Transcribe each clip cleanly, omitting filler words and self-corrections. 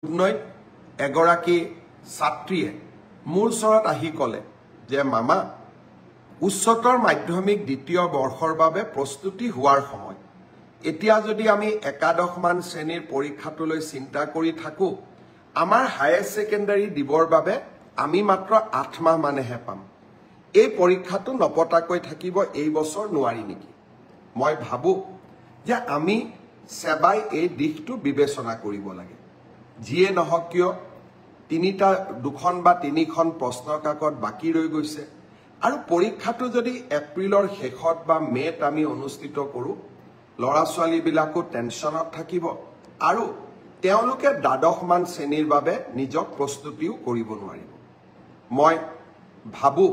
দুধনৈত এগৰাকী ছাত্ৰীয়ে মোৰ ওচৰত আহি ক'লে যে মামা উচ্চতৰ মাধ্যমিক দ্বিতীয় বৰ্ষৰ বাবে প্ৰস্তুতি হোৱাৰ সময় এতিয়া যদি আমি একাদশ মান শ্ৰেণীৰ পৰীক্ষাটোলৈ চিন্তা কৰি থাকো আমাৰ হায়াৰ সেকেন্ডাৰী দিবৰ বাবে আমি মাত্ৰ 8 মাহ মানেহে পাম এই পৰীক্ষাটো নপটাকৈ থাকিব এই বছৰ নোৱাৰি নেকি মই ভাবো যে আমি সেবাই এই দিশটো বিবেচনা কৰিব লাগে যিয়ে নহক কিয় দুখন বা তিনিখন প্ৰশ্ন কাকত বাকি ৰৈ গৈছে আৰু পৰীক্ষাটো যদি এপ্ৰিলৰ শেষত বা মেত আমি অনুষ্ঠিত কৰো লৰা ছোৱালী বিলাকো টেনচনত থাকিব আৰু তেওঁলোকে দ্বাদশ মান শ্ৰেণীৰ বাবে নিজক প্ৰস্তুতিও কৰিব নোৱাৰিব মই ভাবো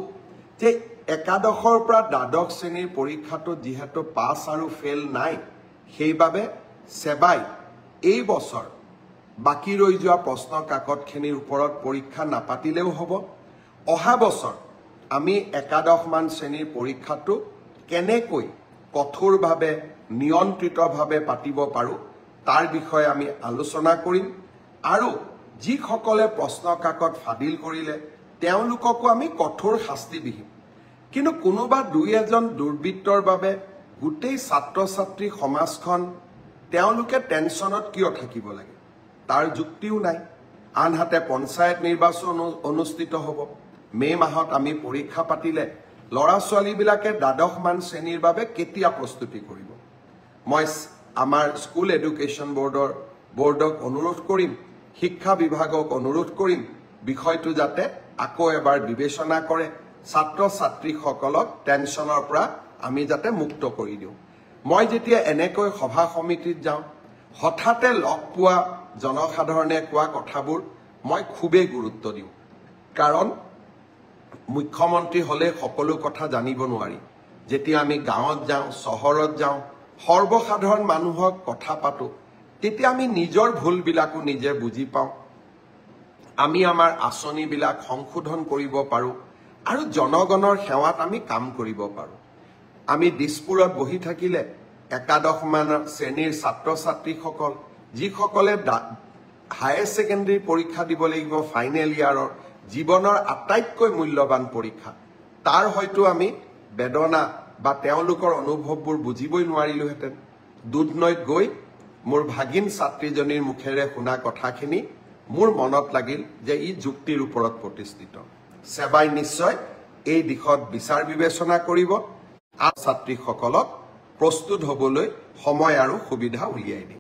যে একাদশৰ পৰা দ্বাদশ শ্ৰেণীৰ পৰীক্ষাটো যিহেতু পাছ আৰু ফেল নাই সেইবাবে সেবাই এই বছৰ বাকি ৰৈ যোৱা প্ৰশ্ন কাকতখিনিৰ ওপৰত পৰীক্ষা নাপাতিলেও হ'ব অহা বছৰ আমি একাদশ মান শ্ৰেণীৰ পৰীক্ষাটো কেনেকৈ কঠোৰভাৱে নিয়ন্ত্ৰিতভাৱে পাতিব পাৰো তাৰ বিষয়ে আমি আলোচনা কৰিম আৰু যিসকলে প্ৰশ্ন কাকত ফাদিল কৰিলে তেওঁলোককো আমি কঠোৰ শাস্তি দিম কিন্তু কোনোবা দুই এজন দুৰ্বৃত্তৰ বাবে গোটেই ছাত্ৰ ছাত্ৰী সমাজখন তেওঁলোকে টেনচনত কিয় থাকিব লাগে তাৰ যুক্তিও নাই আনহাতে পঞ্চায়ত নিৰ্বাচন অনুষ্ঠিত হ'ব মে মাহত আমি পৰীক্ষা পাতিলে লৰা ছোৱালী বিলাকে দ্বাদশ মান শ্ৰেণীৰ বাবে কেতিয়া প্ৰস্তুতি কৰিব মই আমাৰ স্কুল এডুকেশ্যন বোৰ্ডক অনুৰোধ কৰিম শিক্ষা বিভাগক অনুৰোধ কৰিম বিষয়টো যাতে আকৌ এবাৰ বিবেচনা কৰে ছাত্ৰ ছাত্ৰীসকলক টেনচনৰ পৰা আমি যাতে মুক্ত কৰি দিওঁ মই যেতিয়া এনেকৈ সভা সমিতিত যাওঁ হঠাতে লগ পোৱা জনসাধাৰণে কোৱা কথাবোৰ মই খুবেই গুৰুত্ব দিওঁ কাৰণ মুখ্যমন্ত্ৰী হলে সকলো কথা জানিব নোৱাৰি যেতিয়া আমি গাঁৱত যাওঁ চহৰত যাওঁ সৰ্বসাধাৰণ মানুহক কথা পাতো তেতিয়া আমি নিজৰ ভুলবিলাকো নিজে বুজি পাওঁ আমি আমাৰ আঁচনিবিলাক সংশোধন কৰিব পাৰো আৰু জনগণৰ সেৱাত আমি কাম কৰিব পাৰো আমি দিছপুৰত বহি থাকিলে একাদশ মান শ্ৰেণীৰ ছাত্ৰ ছাত্ৰীসকল যিসকলে হায়াৰ সেকেন্ডাৰী পৰীক্ষা দিব লাগিব ফাইনেল ইয়াৰৰ জীৱনৰ আটাইতকৈ মূল্যৱান পৰীক্ষা তাৰ হয়তো আমি বেদনা বা তেওঁলোকৰ অনুভৱবোৰ বুজিবই নোৱাৰিলোহেঁতেন দুধনৈত গৈ মোৰ ভাগিন ছাত্ৰীজনীৰ মুখেৰে শুনা কথাখিনি মোৰ মনত লাগিল যে ই যুক্তিৰ ওপৰত প্ৰতিষ্ঠিত সেবাই নিশ্চয় এই দিশত বিচাৰ বিবেচনা কৰিব ছাত্ৰীসকলক প্ৰস্তুত হ'বলৈ সময় আৰু সুবিধা উলিয়াই দিব